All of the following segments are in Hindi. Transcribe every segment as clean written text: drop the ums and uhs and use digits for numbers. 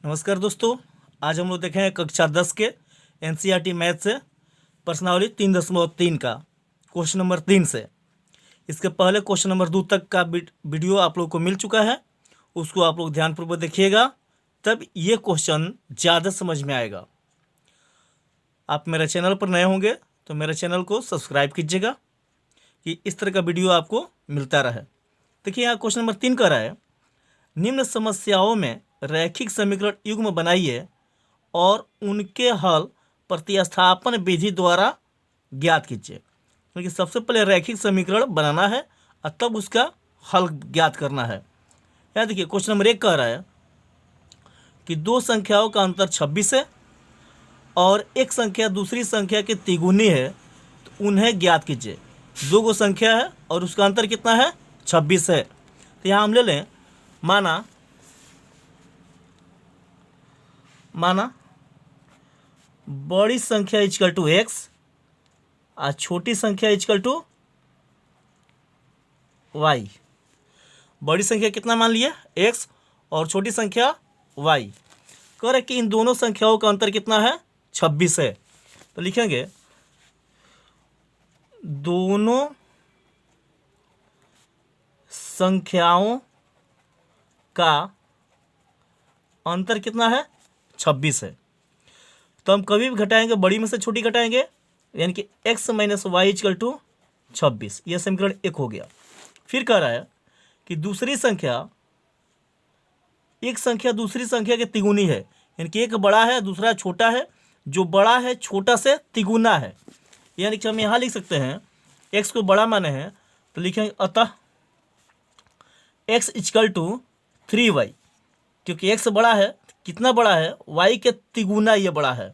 नमस्कार दोस्तों। आज हम लोग देखें कक्षा 10 के एनसीईआरटी मैथ से प्रश्नावली 3.3 का क्वेश्चन नंबर 3 से। इसके पहले क्वेश्चन नंबर 2 तक का वीडियो आप लोग को मिल चुका है, उसको आप लोग ध्यानपूर्वक देखिएगा, तब ये क्वेश्चन ज़्यादा समझ में आएगा। आप मेरे चैनल पर नए होंगे तो मेरे चैनल को सब्सक्राइब कीजिएगा कि इस तरह का वीडियो आपको मिलता रहे। देखिए यहाँ क्वेश्चन नंबर 3 कर रहा है, निम्न समस्याओं में रैखिक समीकरण युग्म बनाइए और उनके हल प्रतिस्थापन विधि द्वारा ज्ञात कीजिए। क्योंकि सबसे पहले रैखिक समीकरण बनाना है और तब उसका हल ज्ञात करना है। यहाँ देखिए क्वेश्चन नंबर 1 कह रहा है कि दो संख्याओं का अंतर 26 है और एक संख्या दूसरी संख्या के तिगुनी है, तो उन्हें ज्ञात कीजिए। दो गो संख्या है और उसका अंतर कितना है? 26 है। तो यहाँ हम ले लें, माना बड़ी संख्या इक्वल टू एक्स और छोटी संख्या इक्वल टू वाई। बड़ी संख्या कितना मान लिया? एक्स और छोटी संख्या वाई। कह रहे कि इन दोनों संख्याओं का अंतर कितना है? 26 है। तो लिखेंगे दोनों संख्याओं का अंतर कितना है? 26 है। तो हम कभी भी घटाएंगे, बड़ी में से छोटी घटाएंगे, यानी कि x minus y equal to 26। यह समीकरण 1 हो गया। फिर कह रहा है कि एक संख्या दूसरी संख्या के तिगुनी है, यानी कि एक बड़ा है दूसरा छोटा है, जो बड़ा है छोटा से तिगुना है। यानी कि हम यहाँ लिख सकते हैं x को बड़ा माने हैं तो लिखेंगे अतः x इक्वल टू 3y। क्योंकि x बड़ा है, कितना बड़ा है? y के तिगुना ये बड़ा है,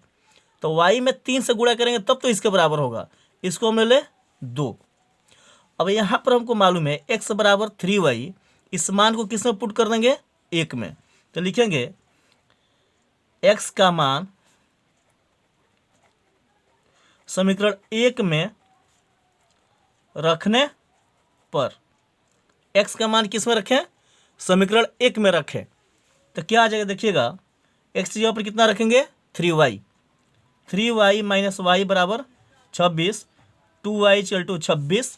तो y में 3 से गुणा करेंगे तब तो इसके बराबर होगा। इसको हम ले ले 2। अब यहाँ पर हमको मालूम है x बराबर 3y, इस मान को किस में पुट कर देंगे? 1 में। तो लिखेंगे x का मान समीकरण 1 में रखने पर, x का मान किस में रखें? समीकरण 1 में रखें तो क्या आ जाएगा? देखिएगा x की जगह पर कितना रखेंगे? 3y। 3y माइनस वाई बराबर 26। 2y equal to 26।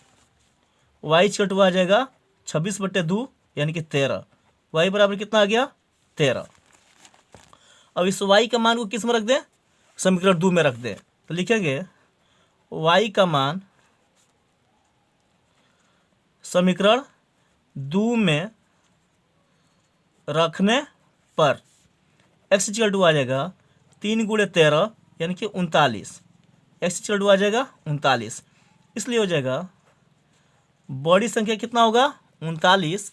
y equal to आ जाएगा 26/2 यानी कि 13। y बराबर कितना आ गया? 13। अब इस y का मान को किस में रख दें? समीकरण 2 में रख दें। तो लिखेंगे y का मान समीकरण 2 में रखने पर x इक्वल टू आ जाएगा 3 गुणे 13 यानी कि 39। x इक्वल टू आ जाएगा 39। इसलिए हो जाएगा बड़ी संख्या कितना होगा? 39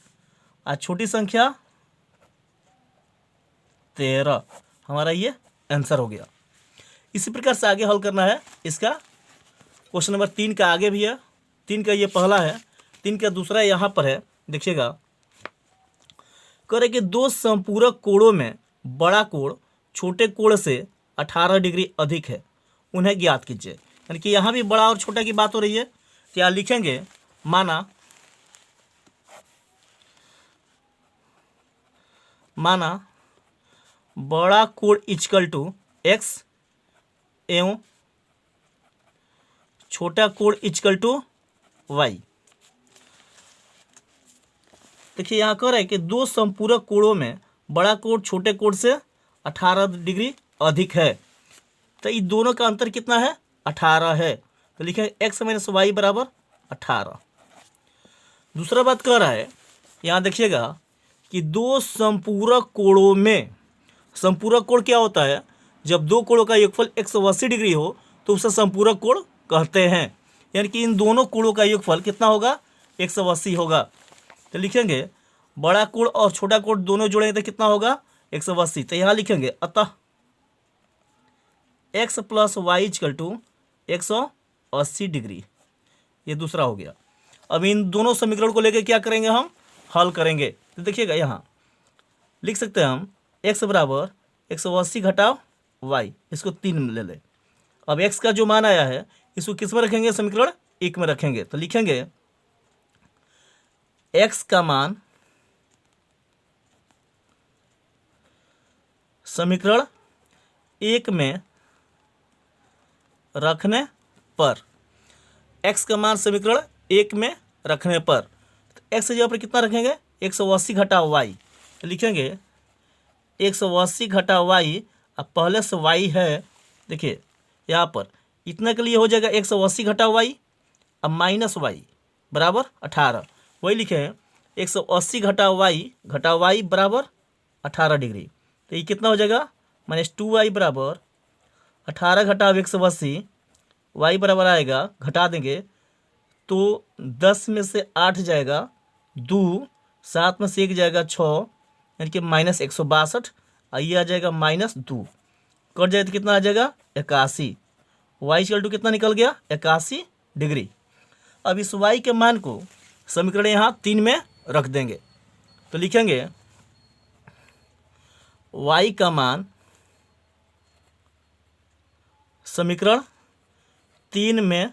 और छोटी संख्या 13। हमारा ये आंसर हो गया। इसी प्रकार से आगे हल करना है इसका। क्वेश्चन नंबर 3 का आगे भी है। 3 का ये पहला है, 3 का दूसरा यहाँ पर है। देखिएगा करे कि दो संपूरक कोणों में बड़ा कोण छोटे कोण से 18 डिग्री अधिक है, उन्हें ज्ञात कीजिए। यानी कि यहाँ भी बड़ा और छोटा की बात हो रही है। तो यहाँ लिखेंगे माना बड़ा कोण इक्वल टू x एवं छोटा कोण इक्वल टू y। देखिए यहाँ कह रहा है कि दो संपूरक कोणों में बड़ा कोण छोटे कोण से 18 डिग्री अधिक है, तो ये दोनों का अंतर कितना है? 18 है। तो लिखेंगे x माइनस वाई बराबर 18। दूसरा बात कह रहा है, यहाँ देखिएगा कि दो संपूरक कोणों में, संपूरक कोण क्या होता है? जब दो कोणों का योगफल 180 डिग्री हो तो उसे संपूरक कोण कहते हैं। यानी कि इन दोनों कोणों का योगफल कितना होगा? 180 होगा। तो लिखेंगे बड़ा कोण और छोटा कोण दोनों जोड़ेंगे तो कितना होगा? 180। तो यहाँ लिखेंगे अतः x plus y equal to 180 degree. ये दूसरा हो गया। अब इन दोनों समीकरण को लेकर क्या करेंगे? हम हल करेंगे। तो देखिएगा यहाँ लिख सकते हैं हम x बराबर 180 घटाव y, इसको 3 में ले लें। अब x का जो मान आया है इसको किस में रखेंगे? समीकरण 1 में रखेंगे। तो लिखेंगे x का मान समीकरण 1 में रखने पर, x का मान समीकरण 1 में रखने पर, तो x की जगह पर कितना रखेंगे, 180 घटा y, तो लिखेंगे 180 घटा y। अब पहले से y है, देखिए यहाँ पर इतने के लिए हो जाएगा 180 घटा y, अब माइनस y बराबर 18, वही लिखे हैं 180 घटा y बराबर 18 डिग्री। तो ये कितना हो जाएगा, -2y बराबर 18 घटा 180, y बराबर आएगा, घटा देंगे तो 10 में से 8 जाएगा 2, 7 में से 1 जाएगा 6, यानी कि -162, ये आ जाएगा -2, कट जाए तो कितना आ जाएगा 81, y इक्वल टू कितना निकल गया 81 डिग्री। अब इस y के मान को समीकरण यहाँ 3 में रख देंगे, तो लिखेंगे y का मान समीकरण 3 में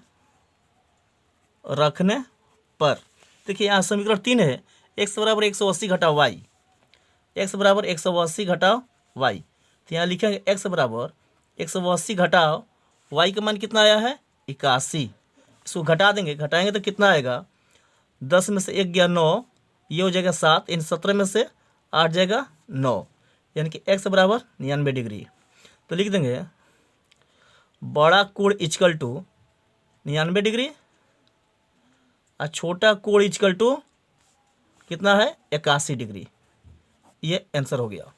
रखने पर, देखिए यहाँ समीकरण 3 है, x बराबर 180 घटा y, x बराबर 180 घटा y, तो यहाँ लिखेंगे x बराबर 180 घटा y का मान कितना आया है 81, इसको घटा देंगे, घटाएंगे तो कितना आएगा, 10 में से 1 गया 9, ये हो जाएगा 7, इन 17 में से 8 जाएगा 9, यानी कि x बराबर 99 डिग्री। तो लिख देंगे बड़ा कोण इक्वल टू 99 डिग्री और छोटा कोण इक्वल टू कितना है 81 डिग्री, ये आंसर हो गया।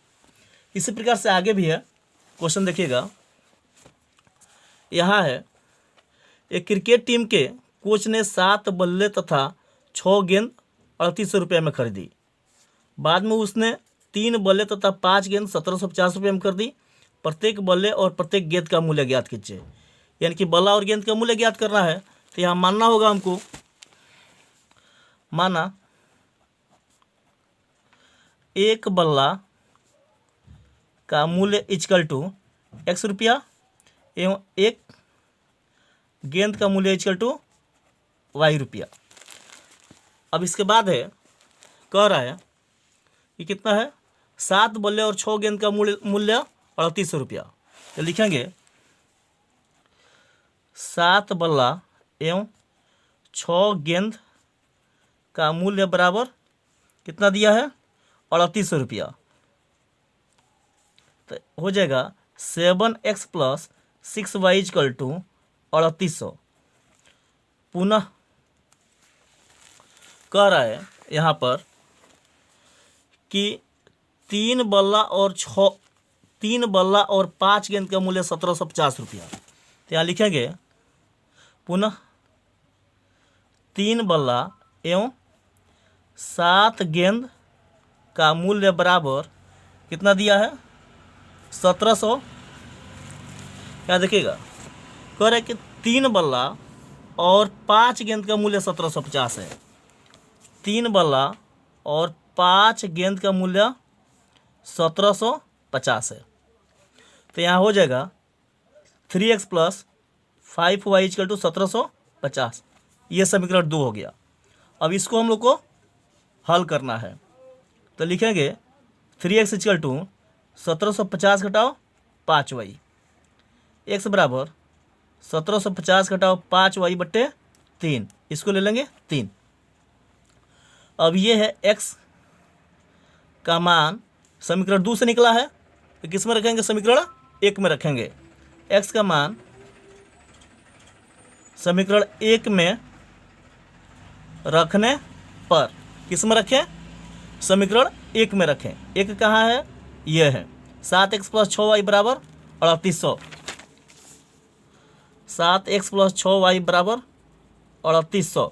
इसी प्रकार से आगे भी है क्वेश्चन, देखिएगा यहाँ है, एक क्रिकेट टीम के कोच ने 7 बल्ले तथा 6 गेंद 3800 रुपये में खरीदी, बाद में उसने 3 बल्ले तथा 5 गेंद 1750 रुपये में खरीदी, प्रत्येक बल्ले और प्रत्येक गेंद का मूल्य ज्ञात कीजिए, यानी कि बल्ला और गेंद का मूल्य ज्ञात करना है। तो यहाँ मानना होगा हमको, माना एक बल्ला का मूल्य इक्वल टू x रुपया एवं एक गेंद का मूल्य इक्वल टू y रुपया। अब इसके बाद है, कह रहा है कि कितना है, 7 बल्ले और 6 गेंद का मूल्य 3800 रुपया, तो लिखेंगे 7 बल्ला एवं 6 गेंद का मूल्य बराबर कितना दिया है 3800 रुपया, तो हो जाएगा 7x + 6y = 3800। पुनः कह रहा है यहाँ पर कि 3 बल्ला और 5 गेंद का मूल्य 1750 रुपया, तो यहाँ लिखेंगे पुनः 3 बल्ला एवं 7 गेंद का मूल्य बराबर कितना दिया है 1700। क्या देखिएगा, कह रहे कि 3 बल्ला और 5 गेंद का मूल्य 1750 है, 3 बल्ला और 5 गेंद का मूल्य 1750 है, तो यहाँ हो जाएगा 3x + 5y = 1750, ये समीकरण 2 हो गया। अब इसको हम लोग को हल करना है, तो लिखेंगे 3x = 1750 घटाओ 5y, x बराबर 1750 घटाओ 5y बट्टे 3, इसको ले लेंगे 3। अब ये है x का मान समीकरण 2 से निकला है, तो किस में रखेंगे, समीकरण 1 में रखेंगे। x का मान समीकरण 1 में रखने पर किस में रखें, समीकरण 1 में रखें। 1 कहाँ है, यह है 7x + 6y बराबर 3800, 7x + 6y बराबर 3800।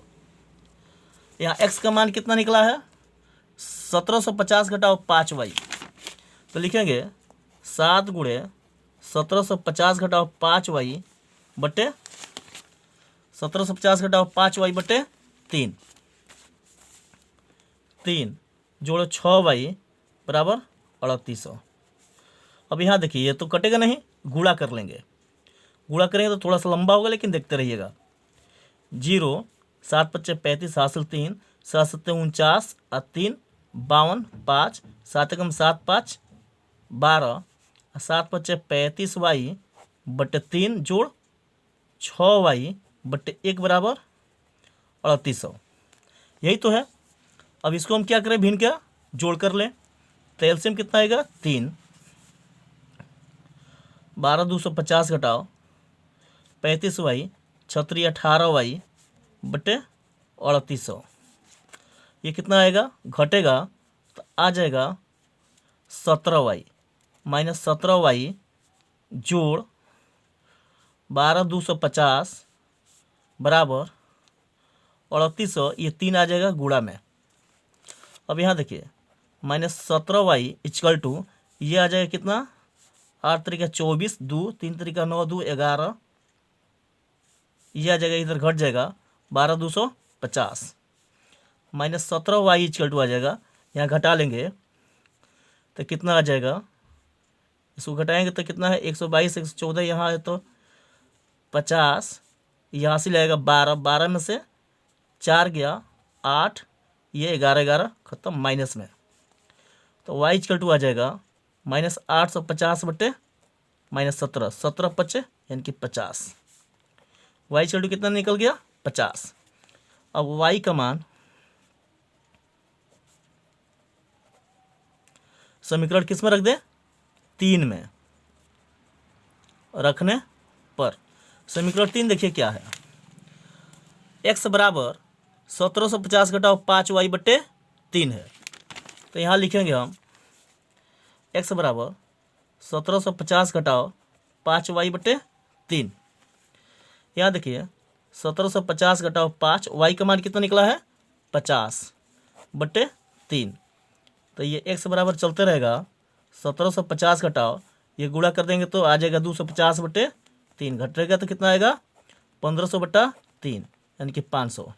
यहाँ x का मान कितना निकला है 1750 घटाओ 5y, तो लिखेंगे 7 × 1750 घटाओ 5y बट्टे 1750 घटाओ 5y बट्टे 3, 3 जोड़ो 6y बराबर 3800। अब यहाँ देखिए, ये तो कटेगा नहीं, गुणा कर लेंगे, गुणा करेंगे तो थोड़ा सा लंबा होगा, लेकिन देखते रहिएगा। 0 7 × 5 = 35, 7 × 3 7 × 7 = 49 और 3 52, 5 7 × 7 = 5 12 7 पच्चे 35y बटे 3 जोड़ 6y बटे 1 बराबर 3800। यही तो है। अब इसको हम क्या करें, भिन्न क्या जोड़ कर लें। तो एलसीएम कितना आएगा 3, 12 250 घटाओ 35y 36 18y बटे 3800। ये कितना आएगा, घटेगा तो आ जाएगा 17y माइनस 17y जोड़ 12 250 बराबर 3800। ये 3 आ जाएगा गुणा में। अब यहाँ देखिए माइनस 17y इक्वल टू ये आ जाएगा कितना, 8 तरीका 24, 2 3 तरीका 9 2 11, ये आ जाएगा इधर घट जाएगा 12 250 माइनस 17y इक्वल टू आ जाएगा, यहाँ घटा लेंगे तो कितना आ जाएगा, इसको घटाएंगे तो कितना है 122 114, यहाँ है तो 50, यहाँ से लगेगा 12, 12 में से 4 गया 8, ये 11 11 खत्म माइनस में। तो y इक्वल टू आ जाएगा माइनस 850 बटे माइनस 17, 17 पच्चे यानी कि 50। y इक्वल टू कितना निकल गया 50। अब y का मान समीकरण किस में रख दें, 3 में रखने पर समीकरण 3 देखिए क्या है, x बराबर 1750 घटाओ 5y बटे 3 है। तो यहाँ लिखेंगे हम x बराबर 1750 घटाओ 5y बटे 3। यहाँ देखिए 1750 घटाओ 5, y का मान कितना निकला है 50 बटे 3। तो ये x बराबर चलते रहेगा 1750 घटाओ, ये गुणा कर देंगे तो आ जाएगा 250 बटे 3, घटेगा तो कितना आएगा 1500 बटा 3 यानी कि 500।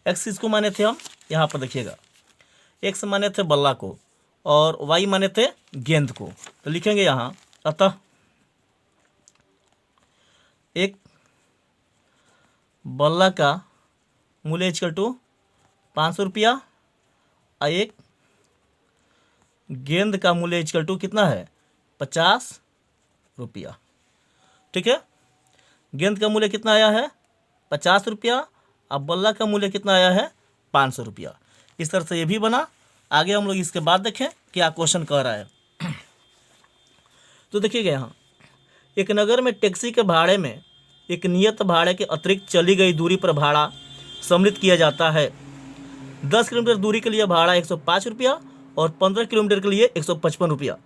x किसको माने थे हम, यहाँ पर देखिएगा x माने थे बल्ला को और y माने थे गेंद को। तो लिखेंगे यहाँ अतः एक बल्ला का मूल्य इक्वल टू 500 रुपया और एक गेंद का मूल्य इक्वल टू कितना है 50 रुपया। ठीक है, गेंद का मूल्य कितना आया है 50 रुपया, अब बल्ला का मूल्य कितना आया है 500 रुपया। इस तरह से ये भी बना। आगे हम लोग इसके बाद देखें क्या क्वेश्चन कह रहा है। तो देखिएगा यहाँ एक नगर में टैक्सी के भाड़े में एक नियत भाड़े के अतिरिक्त चली गई दूरी पर भाड़ा सम्मिलित किया जाता है। 10 किलोमीटर दूरी के लिए भाड़ा 105 रुपया और 15 किलोमीटर के लिए 155 रुपया।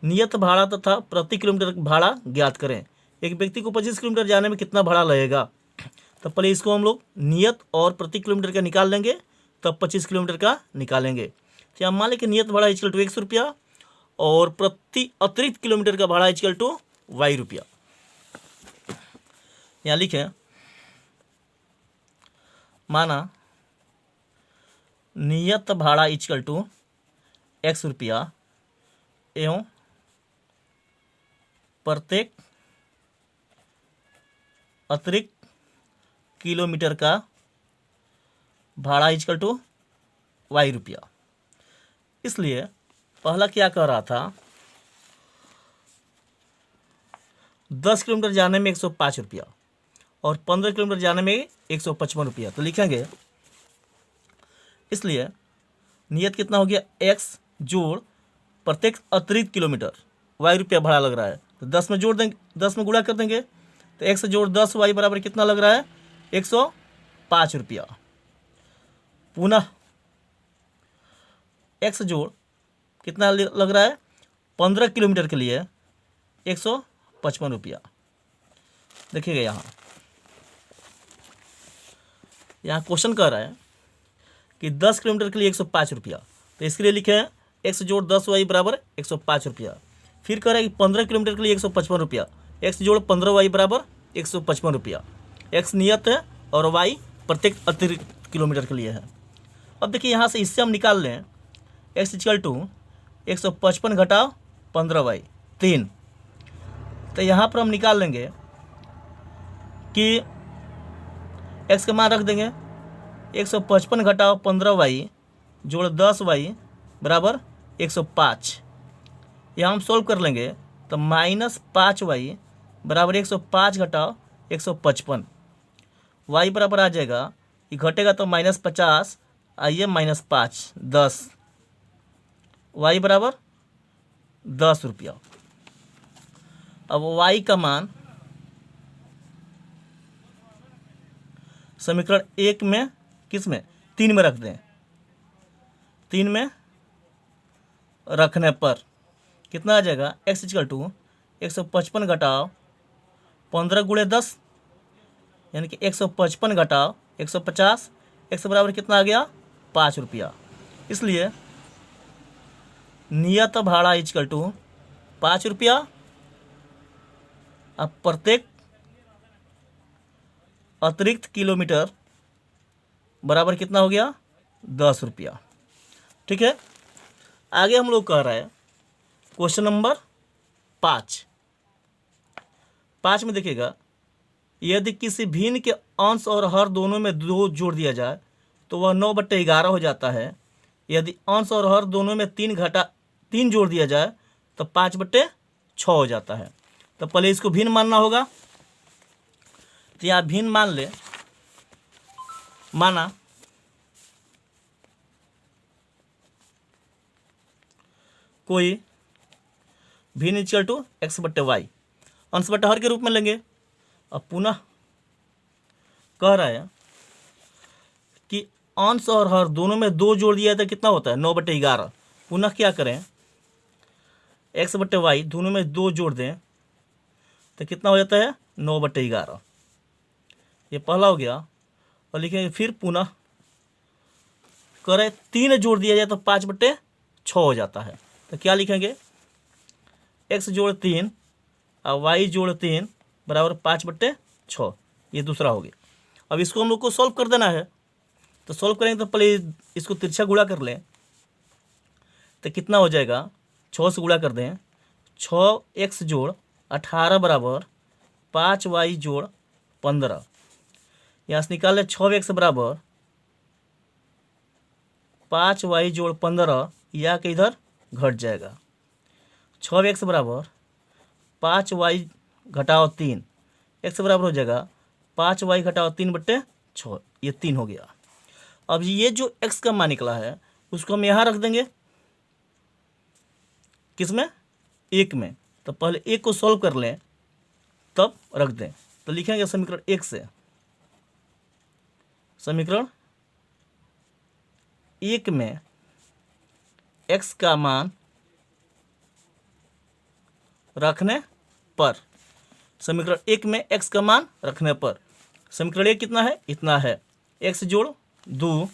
नियत भाड़ा तथा प्रति किलोमीटर भाड़ा ज्ञात करें। एक व्यक्ति को 25 किलोमीटर जाने में कितना भाड़ा लगेगा। तो पहले इसको हम लोग नियत और प्रति किलोमीटर का निकाल लेंगे, तब 25 किलोमीटर का निकालेंगे। तो मान लें कि नियत भाड़ा इक्वल टू 100 रुपया और प्रति अतिरिक्त किलोमीटर का भाड़ा इक्वल टू y रुपया। यहाँ लिखें माना नियत भाड़ा इक्वल टू x रुपया एवं प्रत्येक अतिरिक्त किलोमीटर का भाड़ा इक्वल टू y रुपया। इसलिए पहला क्या कह रहा था 10 किलोमीटर जाने में 105 रुपया और 15 किलोमीटर जाने में 155 रुपया। तो लिखेंगे इसलिए नियत कितना हो गया x जोड़ प्रत्येक अतिरिक्त किलोमीटर y रुपया भाड़ा लग रहा है। तो 10 में जोड़ देंगे, 10 में गुणा कर देंगे तो x जोड़ 10 y बराबर कितना लग रहा है 105 रुपया। पुनः x जोड़ कितना लग रहा है 15 किलोमीटर के लिए 155 रुपया। देखिएगा यहाँ क्वेश्चन कह रहा है कि 10 किलोमीटर के लिए 105 रुपया, तो इसके लिए लिखे हैं x जोड़ 10y बराबर 105 रुपया। फिर कह रहा है कि 15 किलोमीटर के लिए 155 रुपया, x जोड़ 15y बराबर 155 रुपया। x नियत है और y प्रत्येक अतिरिक्त किलोमीटर के लिए है। अब देखिए यहाँ से इससे हम निकाल लें x इक्वल टू 155 घटाओ 15y 3। तो यहाँ पर हम निकाल लेंगे कि x का मान रख देंगे 155 घटाओ 15y जोड़ 10y बराबर 105। यहाँ हम सोल्व कर लेंगे तो -5y बराबर 105 घटाओ 155, y बराबर आ जाएगा, ये घटेगा तो -50, आइए -5 10, y बराबर 10 रुपया। अब y का मान समीकरण 1 में, किस में, 3 में रख दें। 3 में रखने पर कितना आ जाएगा, x इक्वल टू 155 घटाओ 15 गुणे 10, यानी कि 155 घटाओ 150, x बराबर कितना आ गया, 5 रुपया। इसलिए नियत भाड़ा इक्वल टू 5 रुपया। अब प्रत्येक अतिरिक्त किलोमीटर बराबर कितना हो गया, 10 रुपया। ठीक है, आगे हम लोग कह रहे हैं क्वेश्चन नंबर 5 में देखिएगा, यदि किसी भिन्न के अंश और हर दोनों में 2 जोड़ दिया जाए तो वह 9/11 हो जाता है। यदि अंश और हर दोनों में 3 जोड़ दिया जाए तो 5/6 हो जाता है। तो पहले इसको भिन्न मानना होगा, तो यहाँ भिन्न मान ले, माना कोई भिन्न इक्वल टू x/y अंश बटे हर के रूप में लेंगे। अब पुनः कह रहा है कि अंश और हर दोनों में 2 जोड़ दिया तो कितना होता है, 9/11। पुनः क्या करें, x/y दोनों में 2 जोड़ दें तो कितना हो जाता है, 9/11। ये पहला हो गया। और लिखेंगे फिर पुनः करें 3 जोड़ दिया जाए तो 5/6 हो जाता है। तो क्या लिखेंगे, x जोड़ 3 और y जोड़ 3 बराबर 5/6। ये दूसरा हो गया। अब इसको हम लोग को सॉल्व कर देना है। तो सॉल्व करेंगे तो पहले इसको तिरछा गुणा कर लें तो कितना हो जाएगा, 6 से गुणा कर दें, 6x जोड़ 18 बराबर 5y जोड़ 15। यहाँ से निकाल लें 6x बराबर 5y जोड़ 15, या के इधर घट जाएगा। 6x बराबर 5y घटाओ 3, x बराबर हो जाएगा 5y घटाओ 3/6, ये 3 हो गया। अब ये जो x का मान निकला है उसको हम यहाँ रख देंगे, किसमें, 1 में। तो पहले 1 को सॉल्व कर लें तब रख दें। तो लिखेंगे समीकरण 1 से, समीकरण 1 में x का मान रखने पर, समीकरण 1 में x का मान रखने पर समीकरण 1 कितना है, इतना है, x जोड़ 2,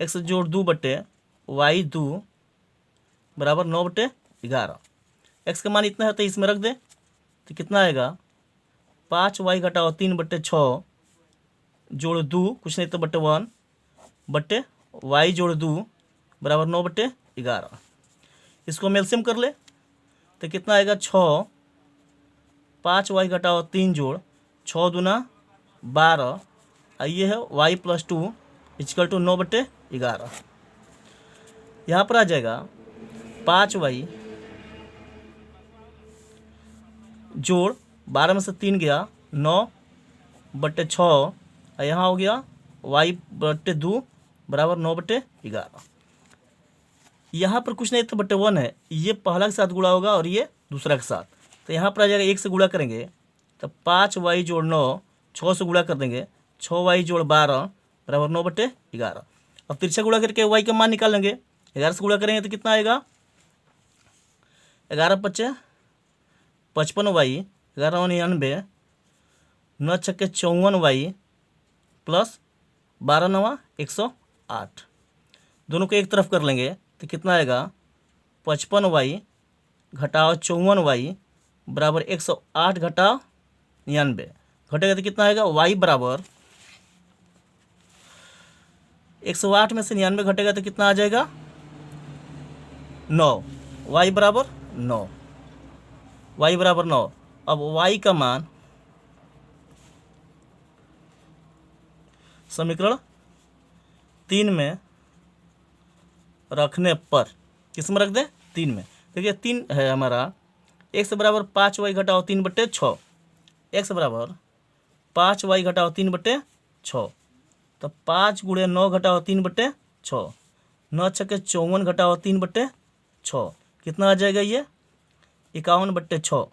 x जोड़ 2 बटे y 2 बराबर 9/11। x का मान इतना है तो इसमें रख दें तो कितना आएगा, 5y घटाओ 3/6 जोड़ 2 कुछ नहीं तो /1 बटे y जोड़ 2 बराबर 9/11। इसको हम एलसीएम कर ले तो कितना आएगा, 6, 5y घटाओ 3 जोड़ 6 दूना 12, ये है y + 2 = 9/11। यहाँ पर आ जाएगा 5y जोड़ 12 में से 3 गया 9/6, और यहाँ हो गया y/2 बराबर 9/11। यहाँ पर कुछ नहीं तो /1 है, ये पहला के साथ गुणा होगा और ये दूसरा के साथ। तो यहाँ पर आ जाएगा 1 से गुणा करेंगे तो 5y जोड़ 9, 6 से गुणा कर देंगे 6y जोड़ 12 बराबर 9/11। अब तिरछा गुणा करके y का मान निकाल लेंगे, 11 से गुणा करेंगे तो कितना आएगा, 11×5 = 55y, 11×9 = 9 × 6 = 54y प्लस 12×9 = 108। दोनों को एक तरफ कर लेंगे तो कितना आएगा, 55y घटाओ 54y बराबर 108 घटाओ 99, घटेगा तो कितना आएगा, y बराबर 108 में से 99 घटेगा तो कितना आ जाएगा, 9, y बराबर 9, y बराबर 9। अब y का मान समीकरण 3 में रखने पर, किस में रख दें, 3 में। देखिए 3 है हमारा, x बराबर 5y घटाओ 3/6, x बराबर 5y घटाओ 3/6, तो 5 गुणे 9 घटाओ 3/6, 9 छक्के 54 घटाओ 3/6, कितना आ जाएगा ये 51/6,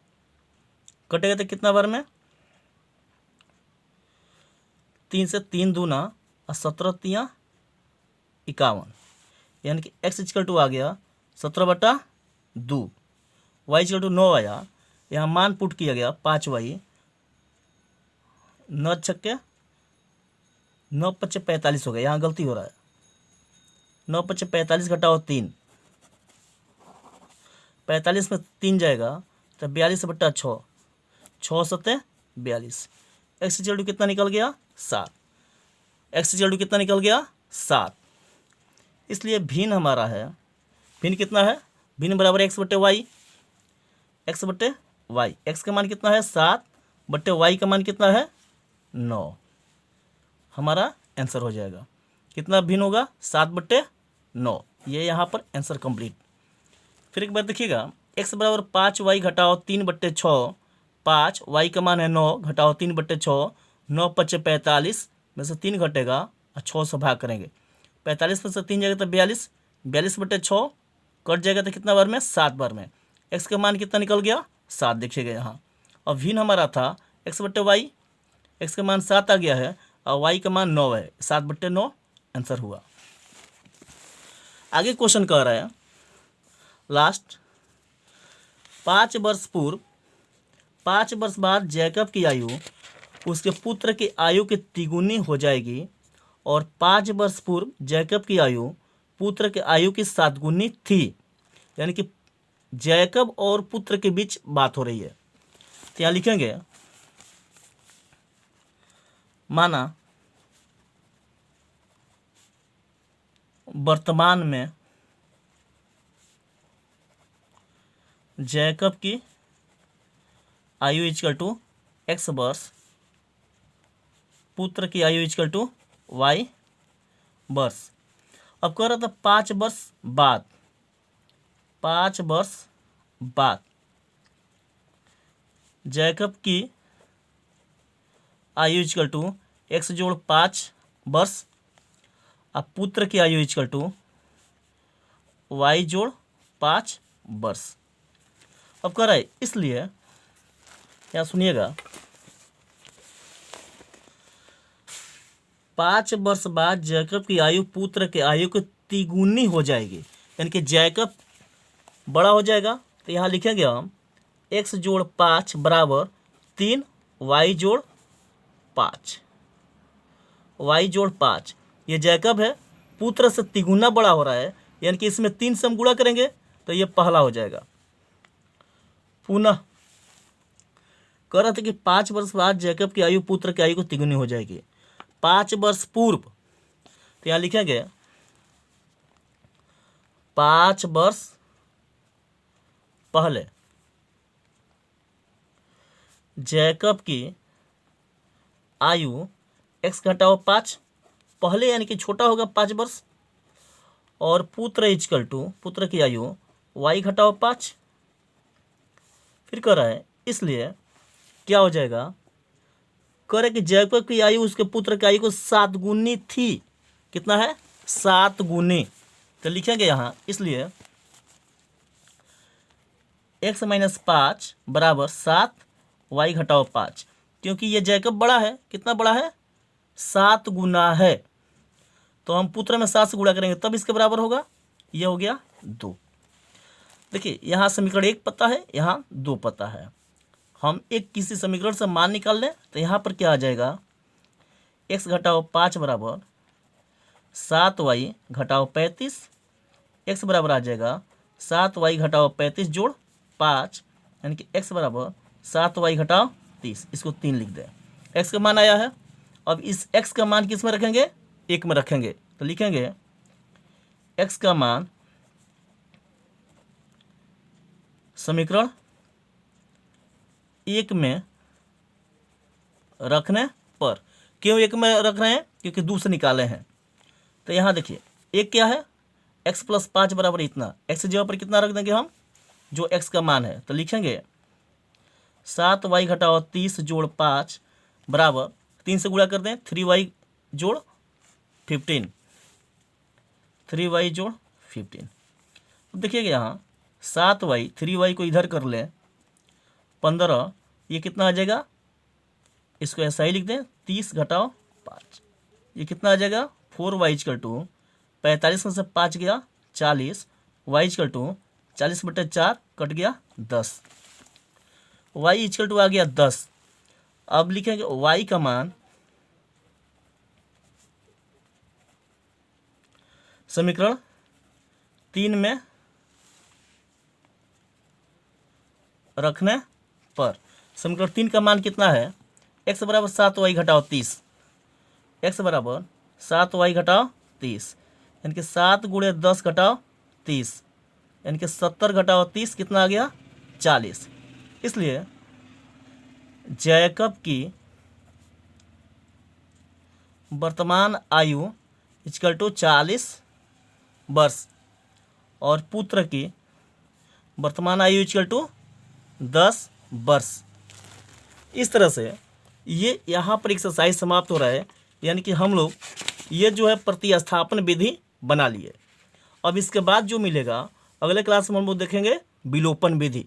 कटेगा तो कितना बार में 3 से 3 दूना और 17 तियाँ 51, यानी कि x इक्वल टू आ गया 17/2, y इक्वल टू 9 आया, यहाँ मान पुट किया गया 5y, 9 छक्के 9 पच्चे 45 हो गया, यहाँ गलती हो रहा है, 9 पच्चे 45 घटाओ 3, 45 में 3 जाएगा तो 42/6, 6 सत्ते 42, एक्स इक्वल टू कितना निकल गया 7, एक्स इक्वल टू कितना निकल गया 7, इसलिए भिन्न हमारा है, भिन्न कितना है, भिन्न बराबर x/y, x/y, x का मान कितना है 7 बट्टे y का मान कितना है 9, हमारा आंसर हो जाएगा, कितना भिन्न होगा 7/9, ये यहाँ पर आंसर कंप्लीट। फिर एक बार देखिएगा, x बराबर 5y घटाओ 3/6, 5 y का मान है 9 घटाओ 3/6, 9 पच्चे 45 में से 3 घटेगा और 6 से भाग करेंगे, 45 में से 3 जाएगा तो 42, 42/6 कट जाएगा तो कितना बार में 7 बार में, x का मान कितना निकल गया 7, देखिएगा यहाँ। और भिन्न हमारा था x/y, x का मान 7 आ गया है और y का मान 9 है, 7/9 आंसर हुआ। आगे क्वेश्चन कह रहा है लास्ट, 5 वर्ष पूर्व 5 वर्ष बाद जैकब की आयु उसके पुत्र की आयु की तिगुनी हो जाएगी और 5 वर्ष पूर्व जैकब की आयु पुत्र की आयु की 7 गुनी थी, यानी कि जैकब और पुत्र के बीच बात हो रही है। तो यहाँ लिखेंगे, माना वर्तमान में जैकब की आयु इक्वल टू x वर्ष, पुत्र की आयु इक्वल टू y वर्ष। अब कह रहा था 5 वर्ष बाद, 5 वर्ष बाद जैकब की आयु इक्वल टू x जोड़ 5 वर्ष और पुत्र की आयु इक्वल टू y जोड़ 5 वर्ष। अब कह रहा है, इसलिए यहाँ सुनिएगा, 5 वर्ष बाद जैकब की आयु पुत्र के आयु की तिगुनी हो जाएगी, यानी कि जैकब बड़ा हो जाएगा। तो यहाँ लिखेंगे हम x जोड़ 5 बराबर 3 y जोड़ 5, y जोड़ 5, ये जैकब है, पुत्र से तिगुना बड़ा हो रहा है, यानी कि इसमें 3 से हम गुणा करेंगे तो ये पहला हो जाएगा। पुनः कह रहा था कि 5 वर्ष बाद जैकब की आयु पुत्र की आयु को तिगुनी हो जाएगी, 5 वर्ष पूर्व, तो यहाँ लिखेंगे 5 वर्ष पहले जैकब की आयु x घटाओ 5, पहले यानी कि छोटा होगा 5 वर्ष, और पुत्र इक्वल टू पुत्र की आयु y घटाओ 5। फिर कह रहा है, इसलिए क्या हो जाएगा, कह रहे कि जैकब की आयु उसके पुत्र की आयु को 7 गुनी थी, कितना है 7 गुनी, तो लिखेंगे यहाँ, इसलिए x माइनस 5 बराबर 7 y घटाओ 5, क्योंकि ये जैकब बड़ा है, कितना बड़ा है 7 गुना है, तो हम पुत्र में 7 से गुणा करेंगे तब इसके बराबर होगा, ये हो गया 2। देखिए यहाँ समीकरण 1 पता है, यहाँ 2 पता है, हम एक किसी समीकरण से मान निकाल लें तो यहाँ पर क्या आ जाएगा, x घटाओ 5 बराबर 7y घटाओ 35, x बराबर आ जाएगा 7y घटाओ 35 जोड़ 5, यानी कि x बराबर 7y घटाओ 30, इसको 3 लिख दें, x का मान आया है। अब इस x का मान किस में रखेंगे, 1 में रखेंगे, तो लिखेंगे x का मान समीकरण 1 में रखने पर, क्यों 1 में रख रहे हैं, क्योंकि 2 से निकाले हैं। तो यहाँ देखिए 1 क्या है, x प्लस 5 बराबर इतना, x की जगह पर कितना रख देंगे हम जो x का मान है, तो लिखेंगे 7y घटाओ 30 जोड़ 5 बराबर 3 से गुणा कर दें 3y जोड़ 15, 3y जोड़ 15। अब देखिएगा यहाँ 7y 3y को इधर कर लें 15, ये कितना आ जाएगा, इसको ऐसा ही लिख दें 30 घटाओ 5, ये कितना आ जाएगा 4y इक्वल टू 45 में से 5 गया 40, y इक्वल टू 40/4 कट गया 10, y इक्वल टू आ गया 10। अब लिखेंगे y का मान समीकरण 3 में रखने पर समीकरण 3 का मान कितना है, x बराबर 7y घटाओ 30, x बराबर 7y घटाओ 30, यानी कि 7 गुणे 10 घटाओ 30, यानी कि 70 घटाओ 30 कितना आ गया 40। इसलिए जैकब की वर्तमान आयु इक्वल टू 40 वर्ष और पुत्र की वर्तमान आयु इक्वल टू 10 वर्ष। इस तरह से ये यहाँ पर एक्सरसाइज समाप्त हो रहा है, यानी कि हम लोग ये जो है प्रतिस्थापन विधि बना लिए। अब इसके बाद जो मिलेगा अगले क्लास में हम लोग देखेंगे विलोपन विधि।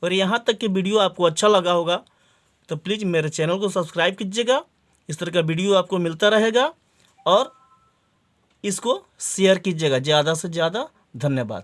और यहाँ तक कि वीडियो आपको अच्छा लगा होगा तो प्लीज़ मेरे चैनल को सब्सक्राइब कीजिएगा, इस तरह का वीडियो आपको मिलता रहेगा और इसको शेयर कीजिएगा ज़्यादा से ज़्यादा। धन्यवाद।